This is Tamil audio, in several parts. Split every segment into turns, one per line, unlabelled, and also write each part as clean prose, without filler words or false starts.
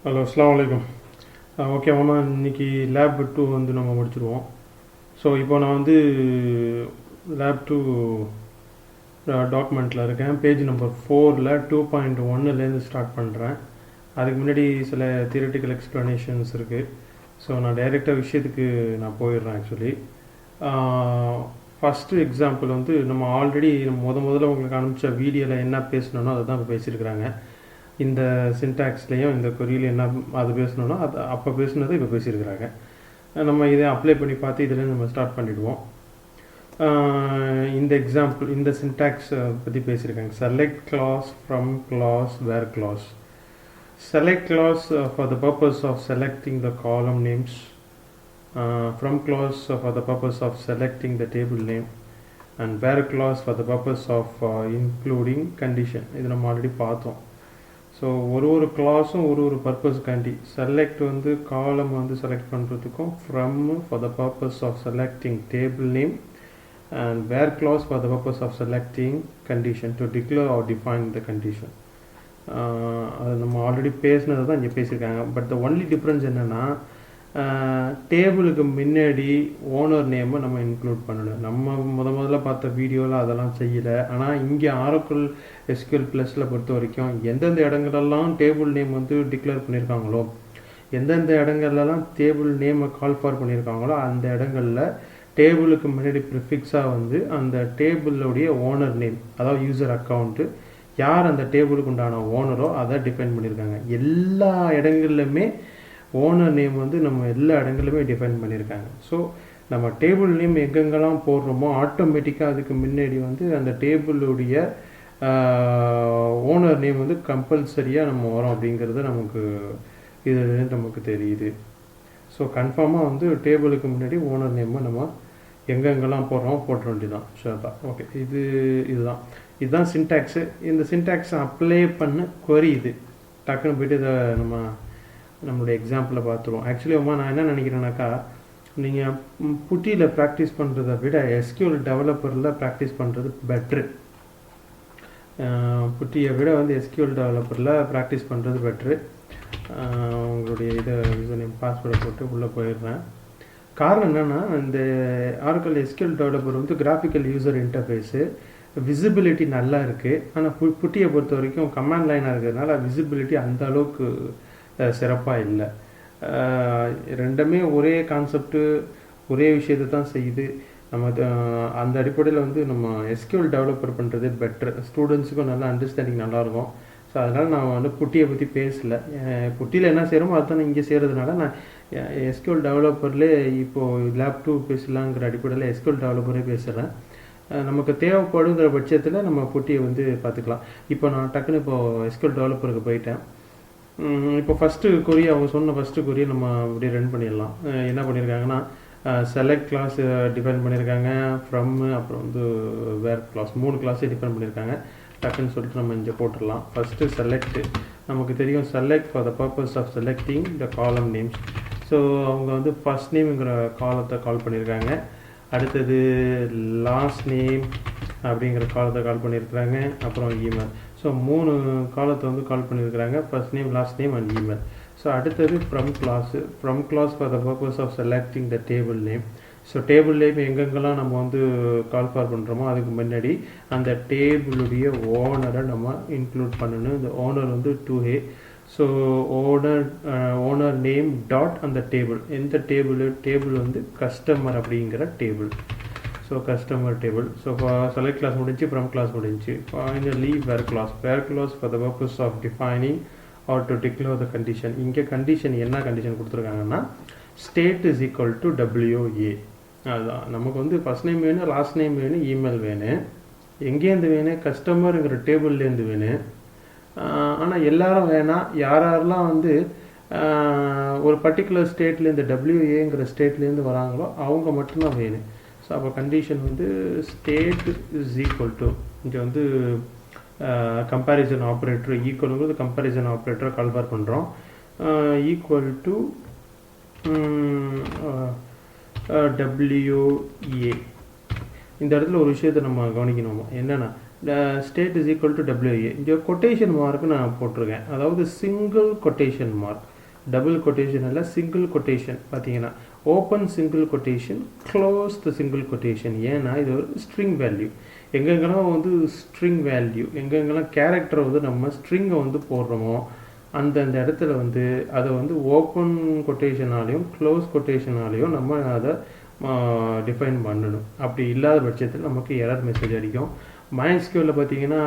ஹலோ அஸ்ஸலாமு அலைக்கும். ஓகே மாமா, இன்றைக்கி லேப் 2 வந்து நம்ம முடிச்சிடுவோம். ஸோ இப்போ நான் வந்து லேப் 2 டாக்குமெண்ட்டில் இருக்கேன். பேஜ் நம்பர் 4ல் 2.1லேருந்து ஸ்டார்ட் பண்ணுறேன். அதுக்கு முன்னாடி சில தியரிட்டிக்கல் எக்ஸ்ப்ளனேஷன்ஸ் இருக்குது. ஸோ நான் டைரெக்டாக விஷயத்துக்கு நான் போயிடுறேன். ஆக்சுவலி ஃபஸ்ட்டு எக்ஸாம்பிள் வந்து நம்ம ஆல்ரெடி முதல்ல உங்களுக்கு அனுப்பிச்ச வீடியோவில் என்ன பேசணுன்னோ அதை தான் இப்போ பேசியிருக்கிறாங்க. இந்த சின்டாக்ஸ்லேயும் இந்த கொரியில் என்ன அது பேசணுன்னா அது அப்போ பேசுனதை இப்போ பேசியிருக்கிறாங்க. நம்ம இதை அப்ளை பண்ணி பார்த்து இதில் நம்ம ஸ்டார்ட் பண்ணிவிடுவோம். இந்த எக்ஸாம்பிள் இந்த சின்டாக்ஸ் பற்றி பேசியிருக்காங்க. Select clause from clause where clause. Select clause for the purpose of selecting the column names, from clause for the purpose of selecting the table name, and where clause for the purpose of including condition. இது நம்ம ஆல்ரெடி பார்த்தோம். ஸோ ஒரு கிளாஸும் ஒரு பர்பஸ்க்காண்டி செலக்ட் வந்து காலம் வந்து செலக்ட் பண்ணுறதுக்கும், from for the purpose of selecting table name, and where clause for the purpose of selecting condition to declare or define the condition. அது நம்ம ஆல்ரெடி பேசினது தான் இங்கே பேசியிருக்காங்க. பட் த ஒன்லி டிஃப்ரென்ஸ் என்னென்னா, டேபிளுக்கு முன்னாடி ஓனர் நேமை நம்ம இன்க்ளூட் பண்ணணும். நம்ம முதல்ல பார்த்த வீடியோவில் அதெல்லாம் செய்யலை. ஆனால் இங்கே ஆரக்கிள் எஸ்கியூஎல் ப்ளஸில் பொறுத்த வரைக்கும் எந்தெந்த இடங்களெல்லாம் டேபிள் நேம் வந்து டிக்ளேர் பண்ணியிருக்காங்களோ, எந்தெந்த இடங்கள்லாம் டேபிள் நேமை கால் ஃபார் பண்ணியிருக்காங்களோ அந்த இடங்களில் டேபிளுக்கு முன்னாடி ப்ரிஃபிக்ஸாக வந்து அந்த டேபிளுடைய ஓனர் நேம், அதாவது யூசர் அக்கௌண்ட்டு, யார் அந்த டேபிளுக்கு உண்டான ஓனரோ அதை டிஃபைன் பண்ணியிருக்காங்க. எல்லா இடங்கள்லையுமே ஓனர் நேம் வந்து நம்ம எல்லா இடங்களுமே டிஃபைன் பண்ணியிருக்காங்க. ஸோ நம்ம டேபிள் நேம் எங்கெங்கெல்லாம் போடுறோமோ ஆட்டோமேட்டிக்காக அதுக்கு முன்னாடி வந்து அந்த டேபிளுடைய ஓனர் நேம் வந்து கம்பல்சரியாக நம்ம வரோம் அப்படிங்கிறது நமக்கு இதுலேருந்து நமக்கு தெரியுது. ஸோ கன்ஃபார்மாக வந்து டேபிளுக்கு முன்னாடி ஓனர் நேமை நம்ம எங்கெங்கெல்லாம் போடுறோம் போட்ட வேண்டியதான். ஷோர் தான். ஓகே, இதுதான் சின்டாக்ஸு. இந்த சின்டாக்ஸை அப்ளை பண்ண கொரி இது. டக்குன்னு போய்ட்டு இதை நம்மளுடைய எக்ஸாம்பிளில் பார்த்துருவோம். ஆக்சுவலி நான் என்ன நினைக்கிறேன்னாக்கா, நீங்கள் புட்டியில் ப்ராக்டிஸ் பண்ணுறதை விட எஸ்கியூஎல் டெவலப்பரில் ப்ராக்டிஸ் பண்ணுறது பெட்ரு. புட்டியை விட வந்து எஸ்கியூஎல் டெவலப்பரில் ப்ராக்டிஸ் பண்ணுறது பெட்ரு. உங்களுடைய இதை யூசர் நேம் பாஸ்வேர்டை போட்டு உள்ளே போயிடுறேன். காரணம் என்னென்னா, இந்த ஆரக்கிள் எஸ்கியூஎல் டெவலப்பர் வந்து கிராஃபிக்கல் யூசர் இன்டர்ஃபேஸு விசிபிலிட்டி நல்லா இருக்குது. ஆனால் புட்டியை பொறுத்த வரைக்கும் கமாண்ட் லைனாக இருக்கிறதுனால விசிபிலிட்டி அந்த அளவுக்கு சிறப்பாக இல்லை. ரெண்டுமே ஒரே கான்செப்டு, ஒரே விஷயத்தை தான் செய்யுது. நம்ம அந்த அடிப்படையில் வந்து நம்ம எஸ்கியூஎல் டெவலப்பர் பண்ணுறது பெட்ரு. ஸ்டூடெண்ட்ஸுக்கும் நல்லா அண்டர்ஸ்டாண்டிங் நல்லாயிருக்கும். ஸோ அதனால் நான் வந்து புட்டியை பற்றி பேசலை. புட்டியில் என்ன செய்கிறோமோ அதுதான் இங்கே செய்கிறதுனால நான் எஸ்கியூஎல் டெவலப்பர்லேயே இப்போது லேப் 2 பேசலாங்கிற அடிப்படையில் எஸ்கியூஎல் டெவலப்பரே பேசுகிறேன். நமக்கு தேவைப்படுங்கிற பட்சத்தில் நம்ம புட்டியை வந்து பார்த்துக்கலாம். இப்போ நான் டக்குன்னு இப்போது எஸ்கியூஎல் டெவலப்பருக்கு போயிட்டேன். இப்போ ஃபஸ்ட்டு கொரி, அவங்க சொன்ன ஃபஸ்ட்டு கொரியை நம்ம அப்படியே ரன் பண்ணிடலாம். என்ன பண்ணியிருக்காங்கன்னா, செலக்ட் கிளாஸ் டிஃபைன் பண்ணியிருக்காங்க, ஃப்ரம், அப்புறம் வந்து வேர் கிளாஸ், 3 கிளாஸே டிஃபைன் பண்ணியிருக்காங்க. டக்குன்னு சொல்லிட்டு நம்ம இங்கே போட்டுடலாம். ஃபஸ்ட்டு செலக்ட், நமக்கு தெரியும் select for the purpose of selecting the column names. So அவங்க வந்து ஃபஸ்ட் நேம்ங்கிற காலத்தை கால் பண்ணியிருக்காங்க. அடுத்தது லாஸ்ட் நேம் அப்படிங்கிற காலத்தை கால் பண்ணியிருக்கிறாங்க. அப்புறம் இமெயில். ஸோ 3 காலத்தை வந்து கால் பண்ணியிருக்கிறாங்க. First name, last name and email. So அடுத்தது from clause for the purpose of selecting the table name. So table name எங்கெங்கெல்லாம் நம்ம வந்து கால் ஃபார் பண்ணுறோமோ அதுக்கு முன்னாடி அந்த டேபிளுடைய ஓனரை நம்ம இன்க்ளூட் பண்ணணும். இந்த ஓனர் வந்து 2A. So owner name dot அந்த டேபிள், எந்த டேபிள் வந்து கஸ்டமர் அப்படிங்கிற table. So customer table. So select clause முடிஞ்சு, ஃப்ரம் கிளாஸ் முடிஞ்சு. Finally where clause for the purpose of defining or to declare the condition. இங்கே கண்டிஷன் என்ன கண்டிஷன் கொடுத்துருக்காங்கன்னா, state is equal to WA. அதுதான் நமக்கு வந்து ஃபஸ்ட் நேம் வேணும், லாஸ்ட் நேம் வேணும், இமெயில் வேணும். எங்கேருந்து வேணும்? கஸ்டமருங்கிற டேபிள்லேருந்து வேணும். ஆனால் எல்லாரும் வேணாம். யாரெல்லாம் வந்து ஒரு பர்டிகுலர் ஸ்டேட்லேருந்து WAங்கிற ஸ்டேட்லேருந்து வராங்களோ அவங்க மட்டும்தான் வேணும். ஸோ அப்போ கண்டிஷன் வந்து ஸ்டேட் இஸ் ஈக்குவல் டு, இங்கே வந்து கம்பேரிசன் ஆப்ரேட்டர், ஈக்குவலுங்கிறது கம்பேரிசன் ஆப்ரேட்டரை கால்ஃபார் பண்ணுறோம். Equal to WA. இந்த இடத்துல ஒரு விஷயத்தை நம்ம கவனிக்கணுமா, என்னென்னா state is equal to WA. இங்கே கொட்டேஷன் மார்க்கு நான் போட்டிருக்கேன். அதாவது single quotation mark. Double quotation இல்லை, சிங்கிள் கொட்டேஷன். பார்த்தீங்கன்னா open single quotation, close the single quotation. ஏன்னா இது ஒரு ஸ்ட்ரிங் வேல்யூ. எங்கெங்கெல்லாம் வந்து ஸ்ட்ரிங் வேல்யூ, எங்கெங்கெல்லாம் கேரக்டரை வந்து நம்ம ஸ்ட்ரிங்கை வந்து போடுறோமோ அந்தந்த இடத்துல வந்து அதை வந்து ஓப்பன் கொட்டேஷனாலையும் க்ளோஸ் கொட்டேஷனாலையும் நம்ம அதை டிஃபைன் பண்ணணும். அப்படி இல்லாத பட்சத்தில் நமக்கு எரர் மெசேஜ் அடிக்கும். MySQL பார்த்தீங்கன்னா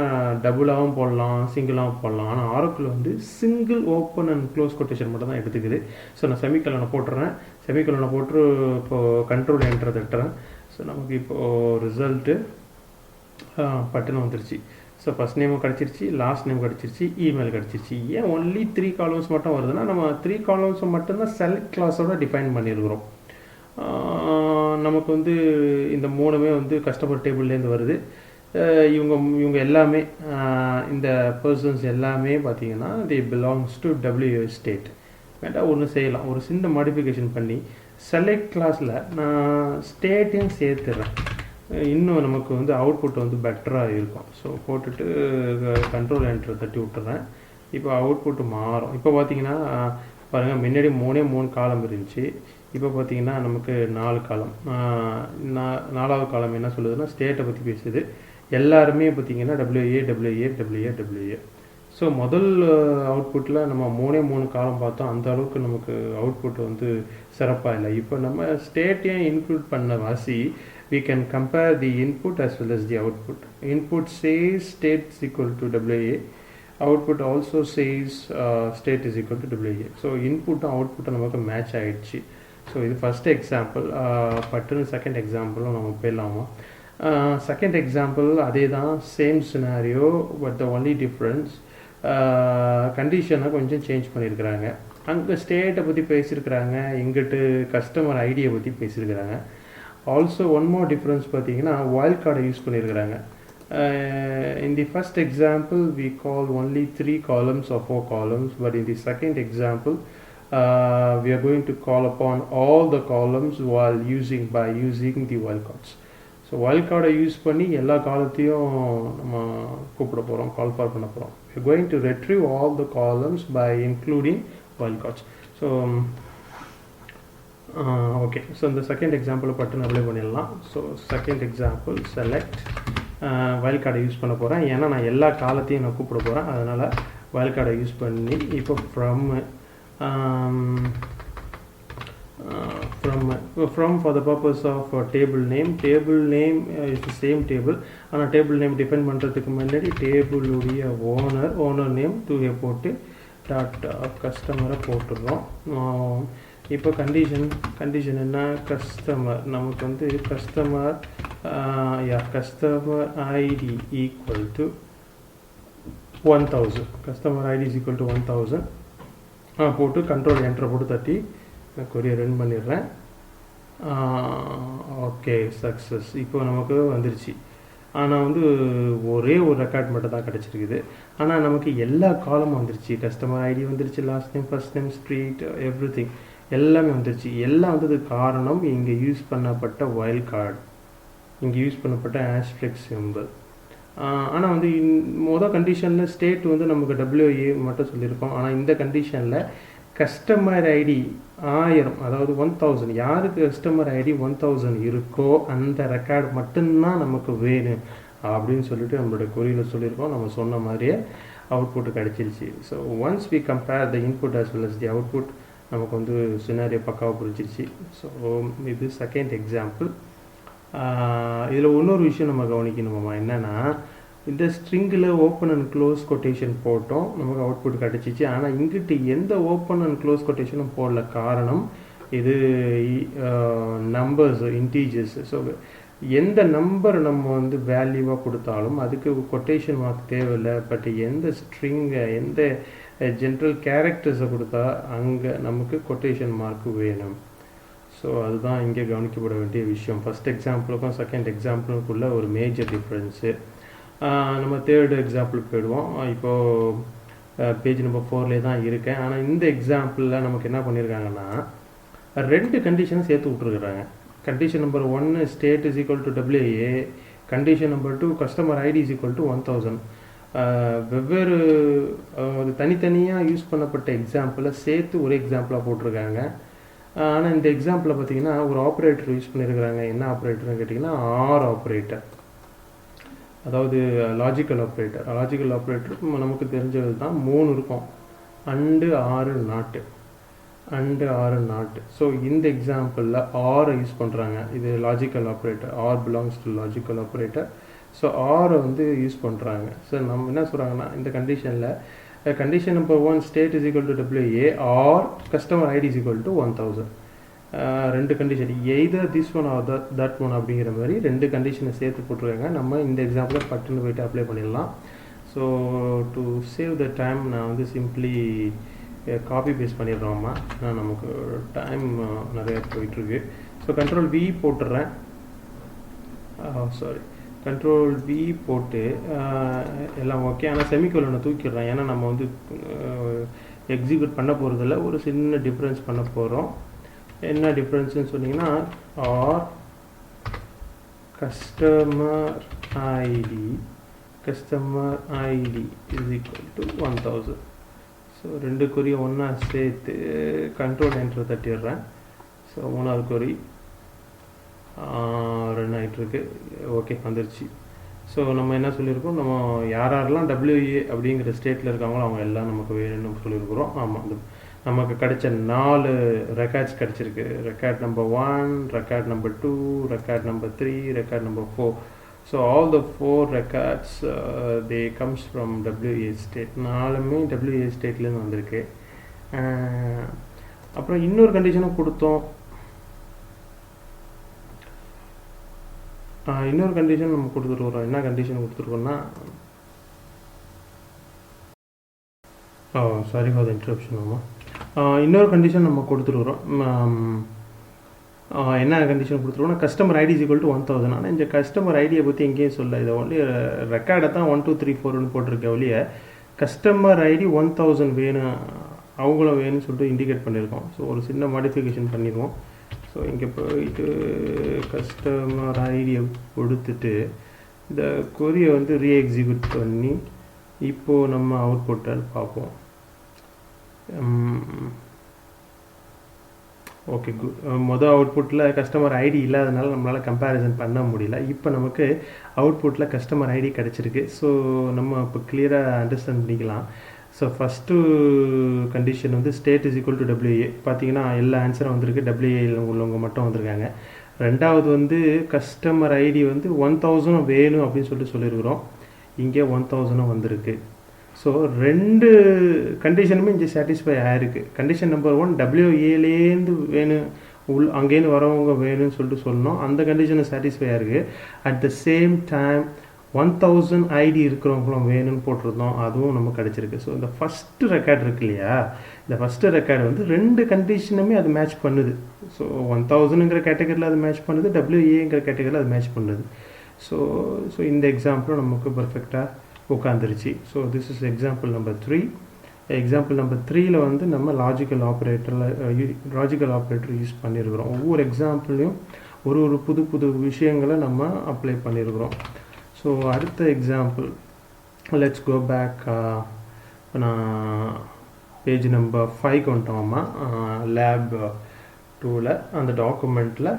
டபுளாகவும் போடலாம், சிங்கிளாகவும் போடலாம். ஆனால் ஆரக்கிள் வந்து single open and close quotation மட்டும் தான் எடுத்துக்குது. ஸோ நான் செமிகலனை போட்டுறேன். செமிகலனை போட்டு இப்போது கண்ட்ரோல் என்டர் தட்டுறேன். ஸோ நமக்கு இப்போது ரிசல்ட்டு பட்டுன்னு வந்துருச்சு. ஸோ ஃபஸ்ட் நேமும் கிடச்சிருச்சு, லாஸ்ட் நேம் கிடச்சிருச்சு, இமெயில் கிடச்சிருச்சு. ஏன் ஒன்லி 3 காலம்ஸ் மட்டும் வருதுன்னா, நம்ம 3 காலம்ஸை மட்டும்தான் செலக்ட் கிளாஸோட டிஃபைன் பண்ணியிருக்கிறோம். நமக்கு வந்து இந்த 3மே வந்து கஸ்டமர் டேபிள்லேருந்து வருது. இவங்க எல்லாமே இந்த பர்சன்ஸ் எல்லாமே பார்த்தீங்கன்னா தி பிலாங்ஸ் டு WA ஸ்டேட். வேண்டாம் ஒன்று செய்யலாம், ஒரு சின்ன மாடிஃபிகேஷன் பண்ணி செலக்ட் கிளாஸில் நான் ஸ்டேட்டையும் சேர்த்துடுறேன். இன்னும் நமக்கு வந்து அவுட்புட் வந்து பெட்டராக இருக்கும். ஸோ போட்டுட்டு கண்ட்ரோல் என்டர் தட்டி விட்டுறேன். இப்போ அவுட்புட் மாறும். இப்போ பார்த்தீங்கன்னா பாருங்கள், முன்னாடி 3 காலம் இருந்துச்சு. இப்போ பார்த்தீங்கன்னா நமக்கு 4 காலம். 4வது காலம் என்ன சொல்லுதுன்னா ஸ்டேட்டை பற்றி பேசுது. எல்லாருமே பார்த்தீங்கன்னா WA. ஸோ முதல் அவுட்புட்டில் நம்ம 3 காலம் பார்த்தோம். அந்த அளவுக்கு நமக்கு அவுட்புட் வந்து சிறப்பாக இல்லை. இப்போ நம்ம ஸ்டேட்டையும் இன்க்ளூட் பண்ண வாசி we can compare the input as well as the output. Input says state is equal to WA. Output also says state is equal to WA. So input and output நமக்கு மேட்ச் ஆகிடுச்சு. ஸோ இது ஃபஸ்ட் எக்ஸாம்பிள். பட்டுன்னு செகண்ட் எக்ஸாம்பிளும் நம்ம போயிடலாமா? செகண்ட் எக்ஸாம்பிள் அதே தான், same scenario, but the only difference கண்டிஷனை கொஞ்சம் சேஞ்ச் பண்ணியிருக்கிறாங்க. அங்கே ஸ்டேட்டை பற்றி பேசியிருக்கிறாங்க, இங்கிட்டு கஸ்டமர் ஐடியை பற்றி பேசியிருக்கிறாங்க. ஆல்சோ ஒன் மோர் டிஃப்ரென்ஸ் பார்த்தீங்கன்னா வைல்ட் கார்டை யூஸ் பண்ணியிருக்கிறாங்க. In the first example we call only 3 columns or 4 columns, but in the second example we are going to call upon all the columns while using the wildcards. So wild கார்டை யூஸ் பண்ணி எல்லா காலத்தையும் நம்ம கூப்பிட போகிறோம், கால் ஃபார் பண்ண போகிறோம். we are going to retrieve all the columns by including wildcards. So okay, so இந்த செகண்ட் எக்ஸாம்பிளை பட்டு அப்ளை பண்ணிடலாம். So second example select wild கார்டை யூஸ் பண்ண போகிறேன். ஏன்னா நான் எல்லா காலத்தையும் நான் கூப்பிட போகிறேன். அதனால் வைல்ட் கார்டை யூஸ் பண்ணி இப்போ from for the purpose of table name is the same table. ஆனால் டேபிள் நேம் டிஃபைன் பண்ணுறதுக்கு முன்னாடி டேபிளுடைய ஓனர் நேம் தூய போட்டு டாட் கஸ்டமரை போட்டுடுறோம். இப்போ கண்டிஷன் என்ன, கஸ்டமர் நமக்கு வந்து customer ID equal to 1000. Customer ID is equal to 1000 போட்டு கண்ட்ரோல் என்டர் போட்டு தட்டி கொரியர் ரன் பண்ணிடுறேன். Okay, success. இப்போ நமக்கு வந்துருச்சு. ஆனால் வந்து ஒரே ஒரு ரெக்கார்ட் மட்டும் தான் கிடச்சிருக்குது. ஆனால் நமக்கு எல்லா காலமும் வந்துருச்சு. கஸ்டமர் ஐடி வந்துருச்சு, last name, first name, street, everything எல்லாமே வந்துருச்சு. எல்லாம் வந்ததுக்கு காரணம் இங்கே யூஸ் பண்ணப்பட்ட வைல்ட் கார்டு, இங்கே யூஸ் பண்ணப்பட்ட ஆஸ்ட்ரிக் சிம்பிள். ஆனால் வந்து மொதல் கண்டிஷனில் ஸ்டேட் வந்து நமக்கு WA மட்டும் சொல்லியிருக்கோம். ஆனால் இந்த கண்டிஷனில் கஸ்டமர் ஐடி 1000, அதாவது 1000, யாருக்கு கஸ்டமர் ஐடி 1000 இருக்கோ அந்த ரெக்கார்டு மட்டும்தான் நமக்கு வேணும் அப்படின்னு சொல்லிட்டு நம்மளுடைய கொரியில் சொல்லியிருக்கோம். நம்ம சொன்ன மாதிரியே அவுட்புட்டு கிடச்சிருச்சு. So once we compare the input as well as the output, நமக்கு வந்து சினாரியோ பக்காவாக புரிஞ்சிருச்சு. ஸோ இது செகண்ட் எக்ஸாம்பிள். இதில் இன்னொரு விஷயம் நம்ம கவனிக்கணுமாம்மா, என்னென்னா இந்த ஸ்ட்ரிங்கில் ஓப்பன் அண்ட் க்ளோஸ் கொட்டேஷன் போட்டோம், நமக்கு அவுட்புட் கிடச்சிச்சு. ஆனால் இங்கிட்டு எந்த ஓப்பன் அண்ட் க்ளோஸ் கொட்டேஷனும் போடல. காரணம் இது நம்பர்ஸ், இன்டீஜர்ஸ். ஸோ எந்த நம்பர் நம்ம வந்து வேல்யூவாக கொடுத்தாலும் அதுக்கு கொட்டேஷன் மார்க் தேவையில்லை. பட் எந்த ஸ்ட்ரிங்கை, எந்த ஜென்ரல் கேரக்டர்ஸை கொடுத்தா அங்கே நமக்கு கொட்டேஷன் மார்க் வேணும். ஸோ அதுதான் இங்கே கவனிக்கப்பட வேண்டிய விஷயம். ஃபஸ்ட் எக்ஸாம்பிளுக்கும் செகண்ட் எக்ஸாம்பிளுக்குள்ள ஒரு மேஜர் டிஃப்ரென்ஸு. நம்ம தேர்டு எக்ஸாம்பிள் போயிடுவோம். இப்போது பேஜ் நம்பர் 4 தான் இருக்கேன். ஆனால் இந்த எக்ஸாம்பிளில் நமக்கு என்ன பண்ணியிருக்காங்கன்னா 2 கண்டிஷனை சேர்த்து விட்ருக்குறாங்க. Condition number 1 state is equal to WA, condition number 2 customer ID is equal to 1000. வெவ்வேறு அது தனித்தனியாக யூஸ் பண்ணப்பட்ட எக்ஸாம்பிளை சேர்த்து ஒரு எக்ஸாம்பிளாக போட்டிருக்காங்க. ஆனால் இந்த எக்ஸாம்பிளில் பார்த்தீங்கன்னா ஒரு ஆப்ரேட்டர் யூஸ் பண்ணியிருக்கிறாங்க. என்ன ஆப்ரேட்டர்னு கேட்டிங்கன்னா ஆர் ஆப்ரேட்டர், அதாவது லாஜிக்கல் ஆப்ரேட்டர். லாஜிக்கல் ஆப்ரேட்டர் நமக்கு தெரிஞ்சது தான் 3 இருக்கும், அண்டு 6 நாட்டு, அண்டு 6 நாட்டு. ஸோ இந்த எக்ஸாம்பிளில் ஆரை யூஸ் பண்ணுறாங்க. இது logical operator, or belongs to logical operator. So ஆரை வந்து யூஸ் பண்ணுறாங்க. ஸோ நம்ம என்ன சொல்கிறாங்கன்னா இந்த கண்டிஷனில் condition number 1 state is equal to WA or customer ID is equal to 1000. 2 condition, either this one or that one அப்படிங்கிற மாதிரி 2 கண்டிஷனை சேர்த்து போட்டிருக்காங்க. நம்ம இந்த எக்ஸாம்பிளில் பட்டுன்னு போய்ட்டு அப்ளை பண்ணிடலாம். So to save the time நான் வந்து சிம்பிளி காப்பி பேஸ்ட் பண்ணிடுறோம்மா. நான் நமக்கு டைம் நிறையா போயிட்டுருக்கு. ஸோ கண்ட்ரோல் V போட்டுடுறேன். சாரி, கண்ட்ரோல் V போட்டு எல்லாம் ஓகே. ஆனால் செமிகோலனை தூக்கிடுறேன். ஏன்னா நம்ம வந்து எக்ஸிக்யூட் பண்ண போகிறதில்ல, ஒரு சின்ன டிஃப்ரென்ஸ் பண்ண போகிறோம். என்ன டிஃப்ரென்ஸ்னு சொன்னீங்கன்னா or customer ID is equal to 1000. So 2 கொரியை ஒன்றா சேர்த்து கண்ட்ரோல் என்டர் தட்டிடுறேன். ஸோ 3வது கொரி ரன் ஆகிட்டுருக்கு. ஓகே, வந்துருச்சு. ஸோ நம்ம என்ன சொல்லியிருக்கோம், நம்ம யாரெல்லாம் WA அப்படிங்கிற ஸ்டேட்டில் இருக்காங்களோ அவங்க எல்லாம் நமக்கு வேணும்னு சொல்லியிருக்கிறோம். ஆமாம், நமக்கு கிடைச்ச 4 ரெக்கார்ட்ஸ் கிடச்சிருக்கு. Record number 1, record number 2, record number 3, record number 4. So all the 4 records they comes from WA state. 4மே WA ஸ்டேட்லேருந்து வந்திருக்கு. அப்புறம் இன்னொரு கண்டிஷனும் கொடுத்தோம். இன்னொரு கண்டிஷன் நம்ம கொடுத்துருக்குறோம். என்ன கண்டிஷன் கொடுத்துருக்கோம்னா, சாரி ஃபார் த இன்டரப்ஷன் ஆமாம். இன்னொரு கண்டிஷன் நம்ம கொடுத்துருக்குறோம். என்ன கண்டிஷன் கொடுத்துருக்கோம்னா customer ID is equal to 1000. ஆனால் இந்த கஸ்டமர் ஐடியை பற்றி எங்கேயும் சொல்ல, இதை ஒன்லி ரெக்கார்டை தான் 1 2 3 4ன்னு போட்டிருக்க ஒழிய கஸ்டமர் ஐடி 1000 வேணும், அவங்களும் வேணும்னு சொல்லிட்டு இண்டிகேட் பண்ணியிருக்கோம். ஸோ ஒரு சின்ன மாடிஃபிகேஷன் பண்ணிடுவோம். ஸோ இங்கே போயிட்டு கஸ்டமர் ஐடியை கொடுத்துட்டு இந்த கொரியை வந்து ரீஎக்ஸிக்யூட் பண்ணி இப்போது நம்ம அவுட்புட்டை பார்ப்போம். Okay, good. மொதல் அவுட்புட்டில் கஸ்டமர் ஐடி இல்லாதனால நம்மளால் கம்பேரிசன் பண்ண முடியல. இப்போ நமக்கு அவுட்புட்டில் கஸ்டமர் ஐடி கிடச்சிருக்கு. ஸோ நம்ம இப்போ கிளியராக அண்டர்ஸ்டாண்ட் பண்ணிக்கலாம். ஸோ ஃபஸ்ட்டு கண்டிஷன் வந்து state is equal to WA. பார்த்தீங்கன்னா எல்லா ஆன்சரும் வந்திருக்கு, WA உள்ளவங்க மட்டும் வந்திருக்காங்க. ரெண்டாவது வந்து கஸ்டமர் ஐடி வந்து 1000 வேணும் அப்படின்னு சொல்லியிருக்கிறோம். இங்கே 1000 வந்திருக்கு. ஸோ 2 கண்டிஷனுமே இங்கே சாட்டிஸ்ஃபை ஆகிருக்கு. கண்டிஷன் நம்பர் 1 WAலேருந்து வேணும், அங்கேருந்து வரவங்க வேணும்னு சொல்லிட்டு சொன்னோம். அந்த கண்டிஷனை சாட்டிஸ்ஃபை ஆகிருக்கு. At the same time 1000 ID இருக்கிறவங்களும் வேணும்னு போட்டிருந்தோம், அதுவும் நமக்கு கிடச்சிருக்கு. ஸோ இந்த ஃபஸ்ட்டு ரெக்கார்டு இருக்கு இல்லையா, இந்த ஃபஸ்ட்டு ரெக்கார்டு வந்து 2 கண்டிஷனுமே அது மேட்ச் பண்ணுது. ஸோ 1000ங்கிற கேட்டகரியில் அது மேட்ச் பண்ணுது, WAங்கிற கேட்டகரியில் அது மேட்ச் பண்ணுது. ஸோ இந்த எக்ஸாம்பிளும் நமக்கு பர்ஃபெக்டாக உட்காந்துருச்சு. So this is example number 3. Example number 3ல் வந்து நம்ம லாஜிக்கல் ஆப்ரேட்டர் யூஸ் பண்ணியிருக்கிறோம். ஒவ்வொரு எக்ஸாம்பிளையும் ஒரு புது விஷயங்களை நம்ம அப்ளை பண்ணியிருக்கிறோம். ஸோ அடுத்த எக்ஸாம்பிள், லெட்ஸ் கோ பேக். இப்போ நான் பேஜ் நம்பர் 5 வந்துட்டோம்மா. லேப் 2ல் அந்த டாக்குமெண்ட்டில்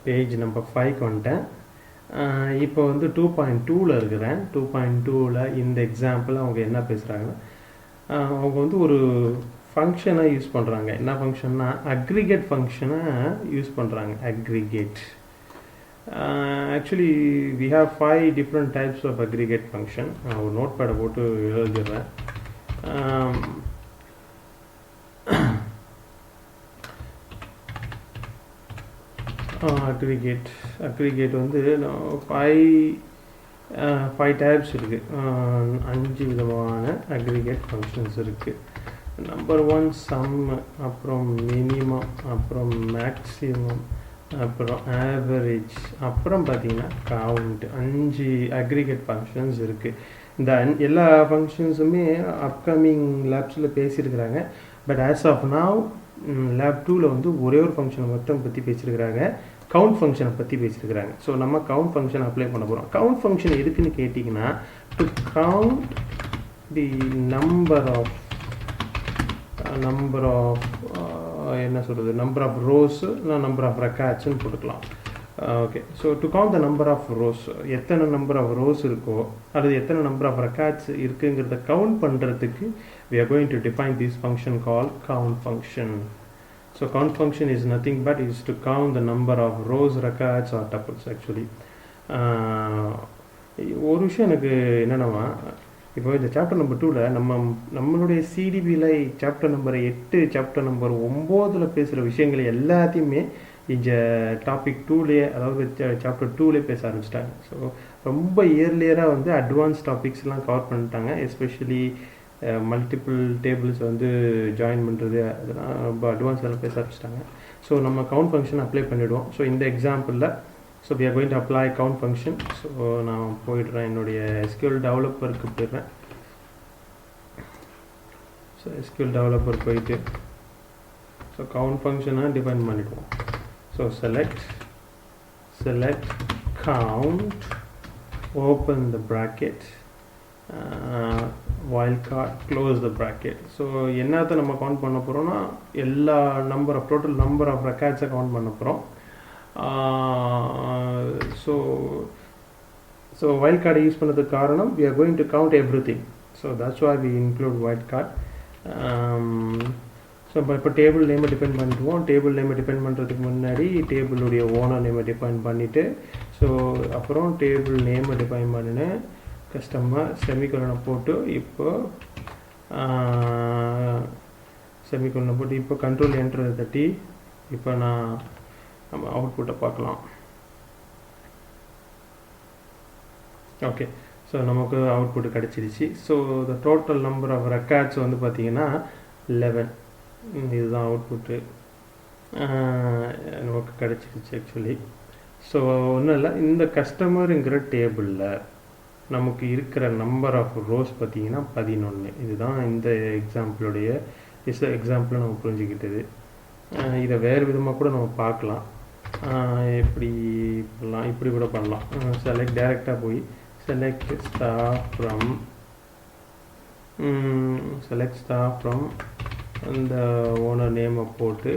பேஜ் நம்பர் 5 வந்துட்டேன். இப்போ வந்து 2.2ல் இருக்கிறேன். 2.2ல் இந்த எக்ஸாம்பிள் அவங்க என்ன பேசுகிறாங்கன்னா, அவங்க வந்து ஒரு ஃபங்க்ஷனை யூஸ் பண்ணுறாங்க. என்ன ஃபங்க்ஷன்னா அக்ரிகேட் ஃபங்க்ஷனை யூஸ் பண்ணுறாங்க. Aggregate, actually we have 5 different types of aggregate function. நான் ஒரு நோட் பேடை போட்டு எழுதிடுறேன். அக்ரிகேட் வந்து 5 டைப்ஸ் இருக்குது. 5 விதமான அக்ரிகேட் ஃபங்க்ஷன்ஸ் இருக்குது. நம்பர் 1 சம், அப்புறம் மினிமம், அப்புறம் மேக்ஸிமம், அப்புறம் ஆவரேஜ், அப்புறம் பார்த்தீங்கன்னா கவுண்ட். 5 அக்ரிகேட் ஃபங்க்ஷன்ஸ் இருக்குது. இந்த எல்லா ஃபங்க்ஷன்ஸுமே அப்கமிங் லேப்ஸில் பேசியிருக்கிறாங்க. But as of now lab 2ல் வந்து ஒரே ஒரு ஃபங்க்ஷனை மட்டும் பற்றி பேசியிருக்கிறாங்க, கவுண்ட் ஃபங்க்ஷனை பற்றி பேசியிருக்கிறாங்க. ஸோ நம்ம கவுண்ட் ஃபங்க்ஷன் அப்ளை பண்ண போகிறோம். கவுண்ட் ஃபங்க்ஷன் எதுக்குன்னு கேட்டிங்கன்னா, to count the number of என்ன சொல்கிறது, number of rows இல்லை number of recordsன்னு போட்டுக்கலாம். Okay, so to count the number of rows, எத்தனை நம்பர் ஆஃப் ரோஸ் இருக்கோ அல்லது எத்தனை நம்பர் ஆஃப் ரெக்கார்ட்ஸ் இருக்குங்கிறத கவுண்ட் பண்ணுறதுக்கு we are going to define this function called count function. So count function is nothing but is to count the number of rows, records or tuples actually. ஒரு விஷயம் எனக்கு என்னென்னா, இப்போ இந்த சாப்டர் நம்பர் 2ல் நம்மளுடைய சிடிபியில் சாப்டர் நம்பர் 8 சாப்டர் நம்பர் 9 பேசுகிற விஷயங்கள் எல்லாத்தையுமே இந்த டாபிக் 2லேயே, அதாவது சாப்டர் 2லேயே பேச ஆரம்பிச்சிட்டாங்க. ஸோ ரொம்ப இயர்லியராக வந்து அட்வான்ஸ் டாபிக்ஸ்லாம் கவர் பண்ணிட்டாங்க. எஸ்பெஷலி மல்டிபிள் டேபிள்ஸ் வந்து ஜாயின் பண்ணுறது, அதெல்லாம் ரொம்ப அட்வான்ஸாக பேச ஆரம்பிச்சிட்டாங்க. ஸோ நம்ம கவுண்ட் ஃபங்க்ஷன் அப்ளை பண்ணிவிடுவோம். ஸோ இந்த எக்ஸாம்பிளில் so we are going to apply count function. So நான் போயிடுறேன், என்னுடைய SQL டெவலப்பருக்கு போயிடுறேன். ஸோ SQL டெவலப்பர் போயிட்டு ஸோ கவுண்ட் ஃபங்க்ஷனை டிஃபைன் பண்ணிவிடுவோம். So select count, open the bracket, wildcard, close the bracket. So என்னத்தை நம்ம கவுண்ட் பண்ண போகிறோம்னா எல்லா டோட்டல் நம்பர் ஆஃப் ரெக்கார்ட்ஸை கவுண்ட் பண்ண போகிறோம். So wildcard யூஸ் பண்ணதுக்கு காரணம் we are going to count everything. So that's why we include wildcard. So இப்போ டேபிள் நேமை டிபெண்ட் பண்ணிடுவோம். டேபிள் நேமை டிபெண்ட் பண்ணுறதுக்கு முன்னாடி டேபிளுடைய ஓனர் நேமை டிஃபைன் பண்ணிவிட்டு, ஸோ அப்புறம் டேபிள் நேமை டிஃபைன் பண்ணினேன், கஸ்டமர் செமிகோலனை போட்டு, இப்போ செமிகோலனை போட்டு இப்போ கண்ட்ரோல் என்டர் தட்டி இப்போ நம்ம அவுட்புட்டை பார்க்கலாம். ஓகே, ஸோ நமக்கு அவுட்புட் கிடச்சிருச்சு. So the total number of records வந்து பார்த்திங்கன்னா 11. இதுதான் அவுட்புட்டு நமக்கு கிடச்சிருச்சு ஆக்சுவலி. ஸோ ஒன்றும் இல்லை, இந்த கஸ்டமருங்கிற டேபிளில் நமக்கு இருக்கிற நம்பர் ஆஃப் ரோஸ் பார்த்திங்கன்னா 11. இதுதான் இந்த எக்ஸாம்பிளுடைய எக்ஸாம்பிளை நம்ம புரிஞ்சுக்கிட்டது. இதை வேறு விதமாக கூட நம்ம பார்க்கலாம். எப்படி பண்ணலாம், இப்படி கூட பண்ணலாம். செலக்ட் டைரெக்டாக போய் select star from அந்த ஓனர் நேமை போட்டு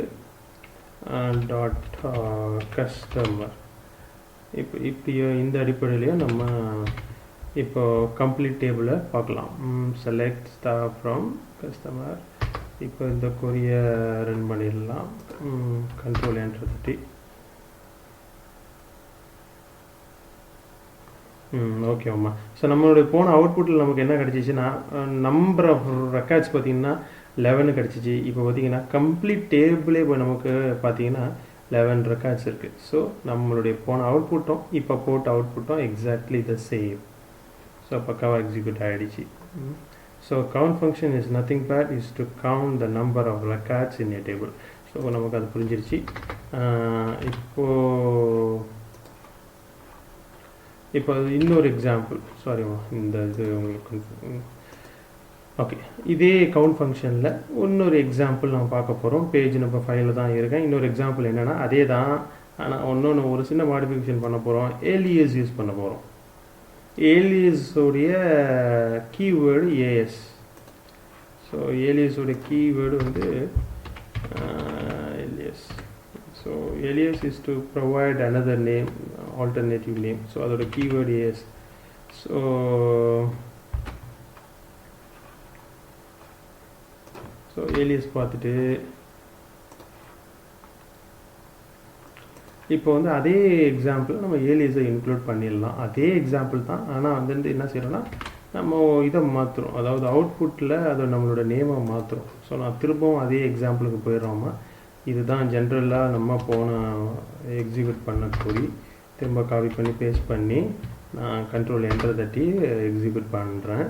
டாட் கஸ்டமர். இப்போ இந்த அடிப்படையிலையும் நம்ம இப்போ கம்ப்ளீட் டேபிளை பார்க்கலாம். select star from customer. இப்போ இந்த கொரியை ரன் பண்ணிடலாம். கண்ட்ரோல் என்டர் தட்டி ஓகேம்மா. ஸோ நம்மளுடைய போன அவுட்புட்டில் நமக்கு என்ன கிடச்சிச்சின்னா, நம்பர் ஆஃப் ரெக்கார்ட்ஸ் பார்த்திங்கன்னா 11 கிடச்சிச்சு. இப்போ பார்த்திங்கன்னா கம்ப்ளீட் டேபிளே இப்போ நமக்கு பார்த்திங்கன்னா 11 ரெக்கார்ட்ஸ் இருக்குது. ஸோ நம்மளுடைய போன அவுட்புட்டும் இப்போ போட்ட அவுட்புட்டும் எக்ஸாக்ட்லி த சேம். ஸோ பக்காவாக எக்ஸிக்யூட் ஆகிடுச்சு. So count function is nothing but is to count the number of records in a table. So நமக்கு அது புரிஞ்சிருச்சு. இப்போ இன்னொரு எக்ஸாம்பிள், சாரிம்மா, இந்த இது உங்களுக்கு ஓகே, இதே கவுண்ட் ஃபங்க்ஷனில் இன்னொரு எக்ஸாம்பிள் நம்ம பார்க்க போகிறோம். பேஜ் நம்பர் 5ல் தான் இருக்கேன். இன்னொரு எக்ஸாம்பிள் என்னென்னா அதே தான், ஆனால் ஒன்று ஒரு சின்ன மாடிஃபிகேஷன் பண்ண போகிறோம். ஏலியஸ் யூஸ் பண்ண போகிறோம். ஏலியஸோடைய கீவேர்டு ஏஎஸ். ஸோ ஏலியஸோடைய கீவேர்டு வந்து alias. So alias is to provide another name, alternative name. So அதோட keyword is so alias பார்த்துட்டு இப்போ வந்து அதே எக்ஸாம்பிள் நம்ம ஏலியஸை இன்க்ளூட் பண்ணிடலாம். அதே எக்ஸாம்பிள் தான், ஆனால் வந்து என்ன செய்யறோம்னா நம்ம இதை மாற்றுறோம், அதாவது அவுட்புட்டில் அதை நம்மளோட நேமை மாற்றுறோம். ஸோ நான் திரும்பவும் அதே எக்ஸாம்பிளுக்கு போயிடுறோமா. இதுதான் ஜென்ரலாக நம்ம போன எக்ஸிக்யூட் பண்ண கோரி திரும்ப காப்பி பண்ணி பேஸ்ட் பண்ணி நான் கண்ட்ரோல் என்டர் தட்டி எக்ஸிக்யூட் பண்ணுறேன்.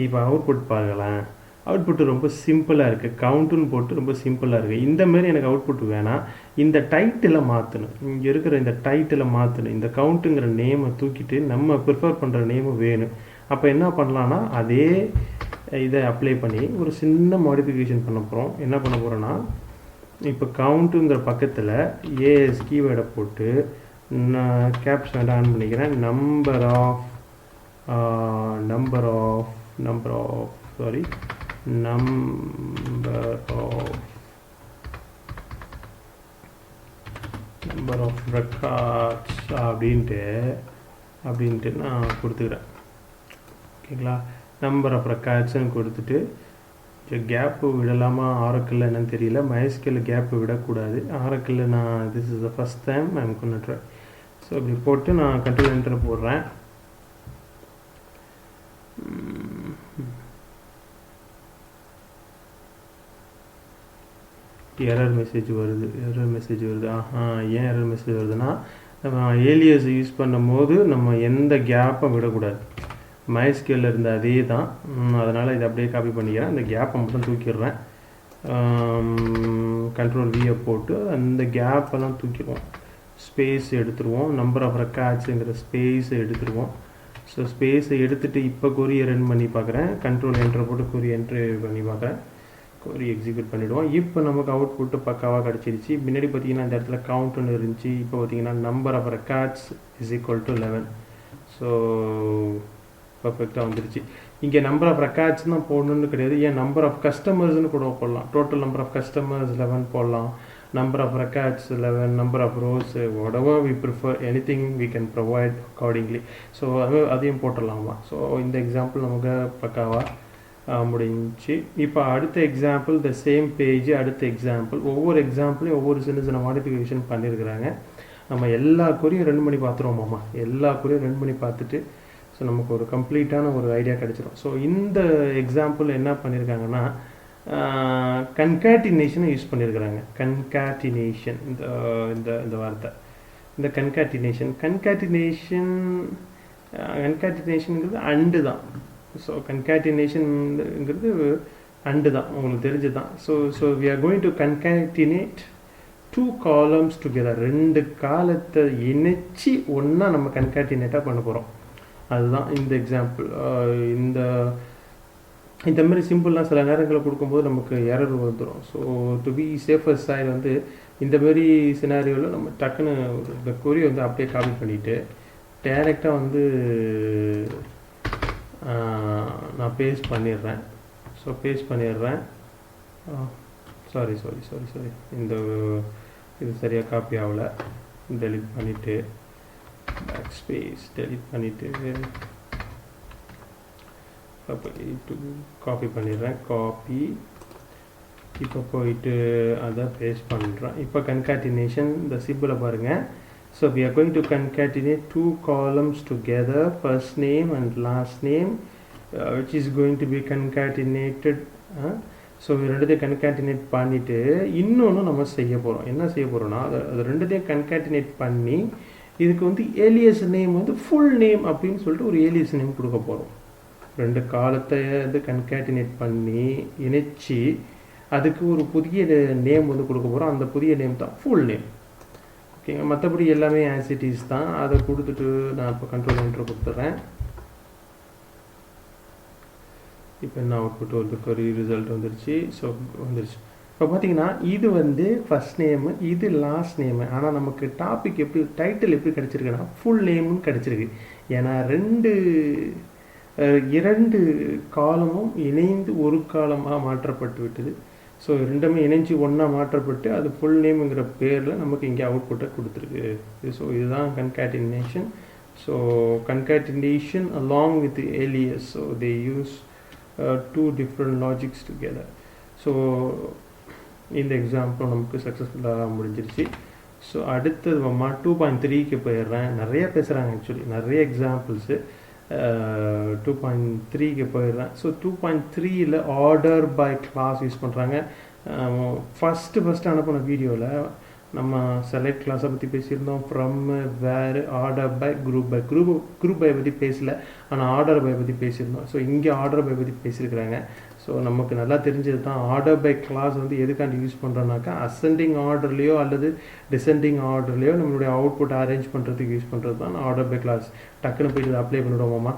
இப்போ அவுட்புட் பார்க்கலாம். அவுட்புட்டு ரொம்ப சிம்பிளாக இருக்குது. கவுண்ட்டுன்னு போட்டு ரொம்ப சிம்பிளாக இருக்குது. இந்தமாரி எனக்கு அவுட்புட் வேணாம், இந்த டைட்டிலை மாற்றணும். இங்கே இருக்கிற இந்த டைட்டிலை மாற்றணும். இந்த கவுண்ட்டுங்கிற நேமை தூக்கிட்டு நம்ம ப்ரிஃபர் பண்ணுற நேமு வேணும். அப்போ என்ன பண்ணலான்னா அதே இதை அப்ளை பண்ணி ஒரு சின்ன மாடிஃபிகேஷன் பண்ண போகிறோம். என்ன பண்ண போகிறோன்னா, இப்போ கவுண்ட்டுங்கிற பக்கத்தில் ஏஎஸ் கீவேர்டை போட்டு நான் கேப்ஷன் ஆன் பண்ணிக்கிறேன். Number of number of records அப்படின்ட்டு நான் கொடுத்துக்கிறேன். ஓகேங்களா, நம்பர் ஆஃப் ரெக்கார்ட்ஸ்ன்னு கொடுத்துட்டு கேப்பு விடலாமா ஆரக்கில் என்னன்னு தெரியல. MySQL கேப்பு விடக்கூடாது. ஆரக்கில் நான் this is the first time I am going to try. So இப்படி போட்டு நான் கண்ட்ரோல் என்டர் போடுறேன். எரர் மெசேஜ் வருது. ஏன் எரர் மெசேஜ் வருதுன்னா, நம்ம ஏலியஸ் யூஸ் பண்ணும் போது நம்ம எந்த கேப்பும் விடக்கூடாது. MySQL இருந்த அதே தான், அதனால் இதை அப்படியே காப்பி பண்ணிக்கிறேன். அந்த கேப்பை மட்டும் தூக்கிடுறேன். கண்ட்ரோல் வியை போட்டு அந்த கேப்பெல்லாம் தூக்கிடுவோம். ஸ்பேஸ் எடுத்துருவோம். நம்பர் ஆஃப் ரெக்கார்ட்ஸுங்கிற ஸ்பேஸை எடுத்துருவோம். ஸோ ஸ்பேஸை எடுத்துகிட்டு இப்போ கொரியை ரன் பண்ணி பார்க்குறேன். கண்ட்ரோல் என்ட்ரு போட்டு கொரி என்ட்ரு பண்ணி பார்க்குறேன். கொரி எக்ஸிக்யூட் பண்ணிவிடுவோம். இப்போ நமக்கு அவுட்புட்டு பக்காவாக கிடச்சிருச்சு. முன்னாடி பார்த்தீங்கன்னா இந்த இடத்துல கவுண்ட்டுன்னு இருந்துச்சு. இப்போ பார்த்தீங்கன்னா number of records is equal to 11. So பர்ஃபெக்டாக வந்துருச்சு. இங்கே நம்பர் ஆஃப் ரெக்கார்ட்ஸ் தான் போடணுன்னு கிடையாது. ஏன் நம்பர் ஆஃப் கஸ்டமர்ஸ்னு கூட போடலாம். டோட்டல் நம்பர் ஆஃப் கஸ்டமர்ஸ் 11 போடலாம். Number of records 11, number of rows, whatever we prefer, anything we can provide accordingly. So அதையும் போட்டுடலாமா. ஸோ இந்த எக்ஸாம்பிள் நமக்கு பக்காவாக முடிஞ்சு. இப்போ அடுத்த எக்ஸாம்பிள் த சேம் பேஜ். அடுத்த எக்ஸாம்பிள் ஒவ்வொரு எக்ஸாம்பிளையும் ஒவ்வொரு சின்ன சின்ன மாடிஃபிகேஷன் பண்ணியிருக்கிறாங்க. நம்ம எல்லா குறியும் ரன் பண்ணி பார்த்துருவோமாம்மா. எல்லா குறியும் ரன் பண்ணி பார்த்துட்டு ஸோ நமக்கு ஒரு கம்ப்ளீட்டான ஒரு ஐடியா கிடச்சிரும். ஸோ இந்த எக்ஸாம்பிள் என்ன பண்ணியிருக்காங்கன்னா, கன்காட்டினேஷனை யூஸ் பண்ணியிருக்கிறாங்க. கன்காட்டினேஷன் இந்த வார்த்தை, இந்த கன்காட்டினேஷன்ங்கிறது அண்டு தான். ஸோ கன்காட்டினேஷன்ங்கிறது அண்டு தான், உங்களுக்கு தெரிஞ்சு தான். So we are going to concatenate 2 columns together. 2 காலத்தை இணைச்சி ஒன்றா நம்ம கன்காட்டினேட்டாக பண்ண போகிறோம். அதுதான் இந்த எக்ஸாம்பிள். இந்த மாதிரி சிம்பிள்லாம் சில நேரங்களில் கொடுக்கும்போது நமக்கு எரர் வந்துடும். So to be safer side வந்து இந்த மாதிரி சினாரியோவில் நம்ம டக்குன்னு இந்த கொரி வந்து அப்படியே காப்பி பண்ணிவிட்டு டைரெக்டாக வந்து நான் பேஸ்ட் பண்ணிடுறேன். ஸோ பேஸ்ட் பண்ணிடுறேன். சாரி இந்த இது சரியாக காப்பி ஆகலை. டெலிட் பண்ணிவிட்டு பேக் ஸ்பேஸ் டெலிட் பண்ணிவிட்டு காப்பி பண்ணிடுறேன். காப்பி இப்போ போயிட்டு அதை பேஸ்ட் பண்ணுறேன். இப்போ கன்காட்டினேஷன் இந்த சிம்பிளை பாருங்கள். So we are going to concatenate 2 columns together, first name and last name, which is going to be concatenated. So ரெண்டுத்தையும் கன்காட்டினேட் பண்ணிவிட்டு இன்னொன்று நம்ம செய்ய போகிறோம். என்ன செய்ய போகிறோம்னா, அது ரெண்டுத்தையும் கன்காட்டினேட் பண்ணி இதுக்கு வந்து ஏலியஸ் நேம் வந்து ஃபுல் நேம் அப்படின்னு சொல்லிட்டு ஒரு ஏலியஸ் நேம் கொடுக்க போகிறோம். 2 காலத்தை வந்து கன்காட்டினேட் பண்ணி இணைச்சி அதுக்கு ஒரு புதிய நேம் வந்து கொடுக்க போகிறோம். அந்த புதிய நேம் தான் ஃபுல் நேம். ஓகேங்க, மற்றபடி எல்லாமே ஆசிட்டிஸ் தான். அதை கொடுத்துட்டு நான் இப்போ கண்ட்ரோல் என்ட்ரு கொடுத்துட்றேன். இப்போ என்ன அவுட்புட் வருது, கொரி ரிசல்ட் வந்துருச்சு. ஸோ வந்துருச்சு. இப்போ பார்த்தீங்கன்னா இது வந்து ஃபஸ்ட் நேமு, இது லாஸ்ட் நேமு. ஆனால் நமக்கு டாபிக் எப்படி, டைட்டில் எப்படி கிடச்சிருக்குன்னா ஃபுல் நேமுன்னு கிடச்சிருக்கு. ஏன்னா 2 காலமும் இணைந்து ஒரு காலமாக மாற்றப்பட்டு விட்டது. ஸோ ரெண்டுமே இணைஞ்சி ஒன்றா மாற்றப்பட்டு அது ஃபுல் நேமுங்கிற பேரில் நமக்கு இங்கே அவுட்புட்டை கொடுத்துருக்கு. ஸோ இதுதான் concatenation. So concatenation along with alias. So they use 2 different logics together. So இந்த எக்ஸாம்பிள் நமக்கு சக்ஸஸ்ஃபுல்லாக முடிஞ்சிருச்சு. ஸோ அடுத்தது 2.3க்கு போயிடுறேன். நிறைய பேசுகிறாங்க ஆக்சுவலி, நிறைய எக்ஸாம்பிள்ஸு. 2.3க்கு போயிடுறேன். ஸோ 2.3ல் ஆர்டர் பை கிளாஸ் யூஸ் பண்ணுறாங்க. ஃபஸ்ட்டு அனுப்பின வீடியோவில் நம்ம செலக்ட் கிளாஸை பற்றி பேசியிருந்தோம். From, where, order by, group by பற்றி பேசல, ஆனால் ஆர்டர் பை பற்றி பேசியிருந்தோம். ஸோ இங்கே ஆர்டர் பை பற்றி பேசியிருக்கிறாங்க. ஸோ நமக்கு நல்லா தெரிஞ்சது தான் ஆர்டர் பை கிளாஸ் வந்து எதுக்காண்டி யூஸ் பண்ணுறோன்னாக்கா, அசெண்டிங் ஆர்டர்லேயோ அல்லது டிசெண்டிங் ஆர்டர்லேயோ நம்மளுடைய அவுட்புட் அரேஞ்ச் பண்ணுறதுக்கு யூஸ் பண்ணுறது தான் ஆர்டர் பை கிளாஸ். டக்குன்னு போய்ட்டு அப்ளை பண்ணிவிடுவோமா.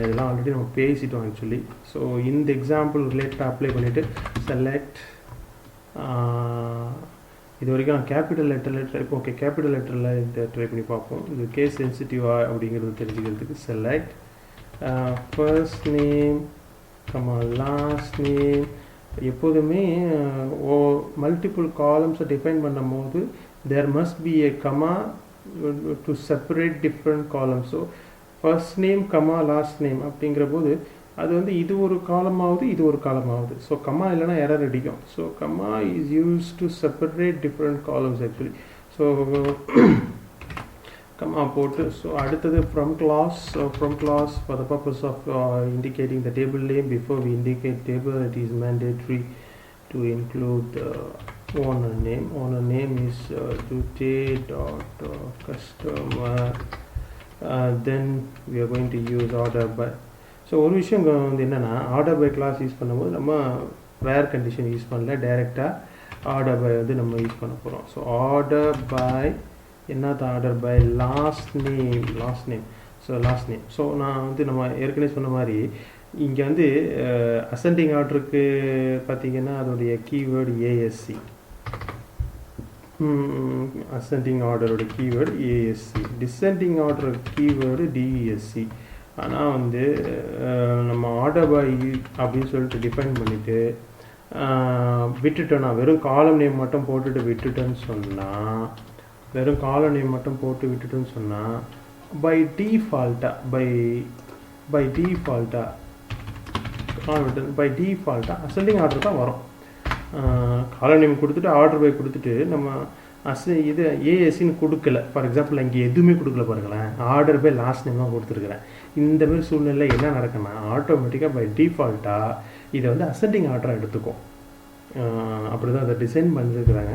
இதெல்லாம் ஆல்ரெடி நம்ம பேசிட்டோம் ஆக்சுவலி. ஸோ இந்த எக்ஸாம்பிள் ரிலேட்டடாக அப்ளை பண்ணிவிட்டு செலக்ட், இது வரைக்கும் நான் கேபிட்டல் லெட்டரில் ஓகே கேபிட்டல் லெட்டரில் ட்ரை பண்ணி பார்ப்போம். இது கேஸ் சென்சிட்டிவா அப்படிங்கிறது தெரிஞ்சுக்கிறதுக்கு select first name comma last name. எப்போதுமே மல்டிபிள் காலம்ஸை டிஃபைன் பண்ணும் போது there must be a comma to separate different columns. So first name comma last name அப்படிங்கிற போது அது வந்து இது ஒரு காலம் ஆகுது, இது ஒரு காலம் ஆகுது. ஸோ கமா இல்லைனா எரர் அடிக்கும். So comma is use to separate different columns actually. So comma போட்டு ஸோ அடுத்தது from clause. From clause for the purpose of indicating the table name before we indicate table it is mandatory to include owner name. Owner name is dute.customer. Then we are going to use order by. So ஒரு விஷயம் வந்து என்னென்னா ஆர்டர் பை கிளாஸ் யூஸ் பண்ணும்போது நம்ம வேர் கண்டிஷன் யூஸ் பண்ணல, டைரெக்டாக ஆர்டர் பை வந்து நம்ம யூஸ் பண்ண போகிறோம். ஸோ ஆர்டர் பை என்னது order by last name. So last name. So நான் வந்து நம்ம ஏற்கனவே சொன்ன மாதிரி இங்கே வந்து அசெண்டிங் ஆர்டருக்கு பார்த்தீங்கன்னா அதோடைய கீவேர்டு ஏஎஸ்சி. அசெண்டிங் ஆர்டரோட keyword ASC, descending order keyword DSC. ஆனால் வந்து நம்ம ஆர்டர் பை அப்படின்னு சொல்லிட்டு டிஃபைன் பண்ணிவிட்டு விட்டுட்டோன்னா வெறும் காலம் நேம் மட்டும் போட்டுட்டு விட்டுட்டோன்னு சொன்னால் பை டீஃபால்ட்டாக அசெண்டிங் ஆர்டர் தான் வரும். காலம் நேம் கொடுத்துட்டு ஆர்டர் பை கொடுத்துட்டு நம்ம இது ஏஎஸ்சின்னு கொடுக்கல. ஃபார் எக்ஸாம்பிள் இங்கே எதுவுமே கொடுக்கல பாருங்களேன், ஆர்டர் பை லாஸ்ட் நேம் தான் கொடுத்துருக்குறேன். இந்த மாதிரி சூழ்நிலை என்ன நடக்குன்னா ஆட்டோமேட்டிக்காக பை டிஃபால்ட்டாக இதை வந்து அசெண்டிங் ஆர்டராக எடுத்துக்கும். அப்படி தான் அதை டிசைன் பண்ணியிருக்கிறாங்க.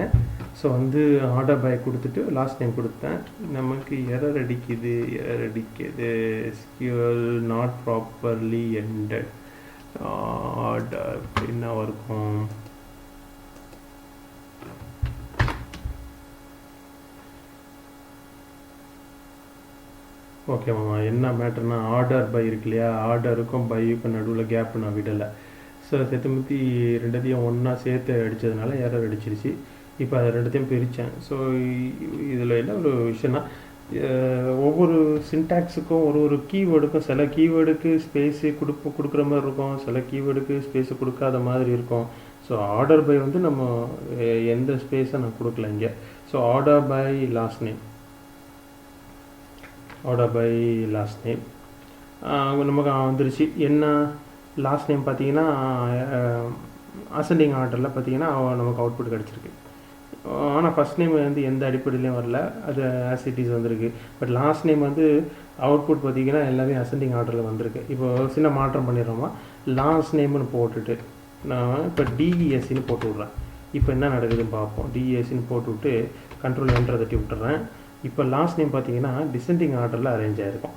ஸோ வந்து ஆர்டர் பை கொடுத்துட்டு லாஸ்ட் நேம் கொடுத்தேன், நமக்கு எரர் அடிக்குது. SQL not properly ended order என்ன இருக்கும். ஓகே மாமா, என்ன மேட்டர்னா ஆர்டர் பை இருக்கு இல்லையா, ஆர்டருக்கும் பையுக்கும் நடுவில் கேப் நான் விடலை. ஸோ செத்துமுத்தி ரெண்டுத்தையும் ஒன்றா சேர்த்து அடித்ததுனால எரர் அடிச்சிருச்சு. இப்போ அதை ரெண்டுத்தையும் பிரித்தேன். ஸோ இதில் என்ன ஒரு விஷயம்னா ஒவ்வொரு சின்டாக்ஸுக்கும் ஒரு கீவேர்டுக்கும் சில கீவேர்டுக்கு ஸ்பேஸு கொடுக்குற மாதிரி இருக்கும், சில கீவேர்டுக்கு ஸ்பேஸு கொடுக்காத மாதிரி இருக்கும். ஸோ ஆர்டர் பை வந்து நம்ம எந்த ஸ்பேஸை நான் கொடுக்கல இங்கே. So order by last name நமக்கு வந்துருச்சு. என்ன லாஸ்ட் நேம் பார்த்தீங்கன்னா அசெண்டிங் ஆர்டரில் பார்த்தீங்கன்னா நமக்கு அவுட்புட் கிடச்சிருக்கு. ஆனால் ஃபஸ்ட் நேம் வந்து எந்த அடிப்படையிலையும் வரல, அது ஆசிட்டிஸ் வந்திருக்கு. பட் லாஸ்ட் நேம் வந்து அவுட்புட் பார்த்தீங்கன்னா எல்லாமே அசெண்டிங் ஆர்டரில் வந்திருக்கு. இப்போ சின்ன மாற்றம் பண்ணிடுறோமா, லாஸ்ட் நேம்னு போட்டுட்டு நான் இப்போ டிஇஎஸ்சின்னு போட்டு விட்றேன். இப்போ என்ன நடக்குதுன்னு பார்ப்போம். டிஇஎஸ்சின்னு போட்டு விட்டு கண்ட்ரோல் என்டரை தட்டி விட்டுறேன். இப்போ லாஸ்ட் நேம் பார்த்தீங்கன்னா டிசெண்டிங் ஆர்டரில் அரேஞ்ச் ஆகிருக்கும்.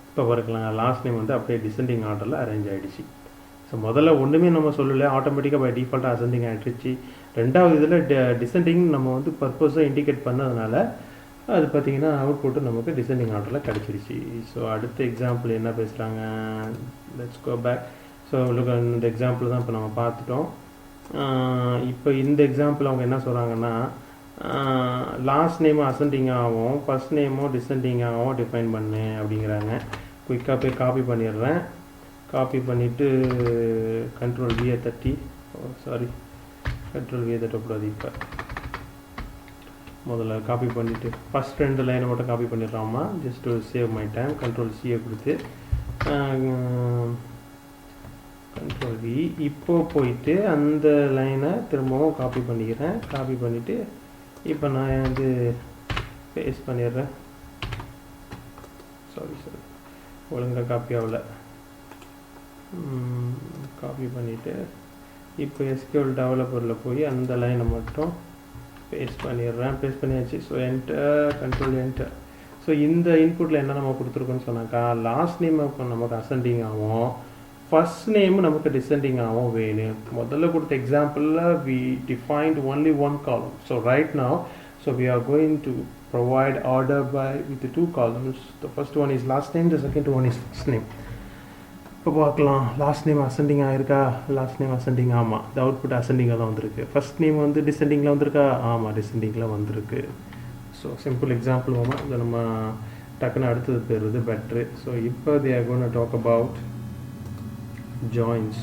இப்போ பாருக்கலாம், லாஸ்ட் நேம் வந்து அப்படியே டிசெண்டிங் ஆர்டரில் அரேஞ்ச் ஆகிடுச்சு. ஸோ முதல்ல ஒன்றுமே நம்ம சொல்லலை, ஆட்டோமேட்டிக்காக பை டிஃபால்ட்டாக அசெண்டிங் ஆகிடுச்சு. ரெண்டாவது இதில் டிசெண்டிங் நம்ம வந்து பர்பஸாக இண்டிகேட் பண்ணதுனால அது பார்த்திங்கன்னா அவுட்புட்டு நமக்கு டிசெண்டிங் ஆர்டரில் கிடச்சிருச்சு. ஸோ அடுத்த எக்ஸாம்பிள் என்ன பேசுகிறாங்க, லெட்ஸ் கோ பேக். ஸோ இந்த எக்ஸாம்பிள் தான் இப்போ நம்ம பார்த்துட்டோம். இப்போ இந்த எக்ஸாம்பிள் அவங்க என்ன சொல்கிறாங்கன்னா லாஸ்ட் நேமும் அசெண்டிங்காகவும் ஃபஸ்ட் நேமும் டிசெண்டிங்காகவும் டிஃபைன் பண்ணு அப்படிங்கிறாங்க. குயிக்காக போய் காப்பி பண்ணிடுறேன். காப்பி பண்ணிவிட்டு கண்ட்ரோல் வியை தட்டி கண்ட்ரோல் வியை தட்டக்கூடாது. இப்போ முதல்ல காப்பி பண்ணிவிட்டு ஃபஸ்ட் 2 லைனை மட்டும் காப்பி பண்ணிடுறாமா, just to save my time. Control சியை கொடுத்து கண்ட்ரோல் வி. இப்போது போயிட்டு அந்த லைனை திரும்பவும் காப்பி பண்ணிக்கிறேன். காப்பி பண்ணிவிட்டு இப்போ நான் வந்து பேஸ்ட் பண்ணிடுறேன். சாரி ஒழுங்காக காப்பி ஆகல. காப்பி பண்ணிவிட்டு இப்போ எஸ்கியூஎல் டெவலப்பரில் போய் அந்த லைனை மட்டும் பேஸ்ட் பண்ணிடுறேன். பேஸ்ட் பண்ணியாச்சு. So enter, control enter. So இந்த இன்புட்டில் என்ன நம்ம கொடுத்துருக்கோன்னு சொன்னாக்கா லாஸ்ட் நேம் நமக்கு அசெண்டிங் ஆகும், ஃபர்ஸ்ட் நேம் நமக்கு டிசெண்டிங் ஆகும் வேணும். முதல்ல கொடுத்த எக்ஸாம்பிளில் we defined only one column. So right now, we are going to provide order by with the 2 columns. The first one is last name, the second one is first name. இப்போ பார்க்கலாம், லாஸ்ட் நேம் அசெண்டிங் ஆகிருக்கா, லாஸ்ட் நேம் அசெண்டிங் ஆமாம், இந்த அவுட்புட் அசெண்டிங்கில் தான் வந்திருக்கு. ஃபர்ஸ்ட் நேம் வந்து டிசெண்டிங்கில் வந்திருக்கா, ஆமாம் டிசெண்டிங்கில் வந்திருக்கு. ஸோ சிம்பிள் எக்ஸாம்பிள் இதை நம்ம டக்குன்னு அடுத்தது போயிடுறது பெட்ரு. ஸோ இப்போ they are going to talk about joins.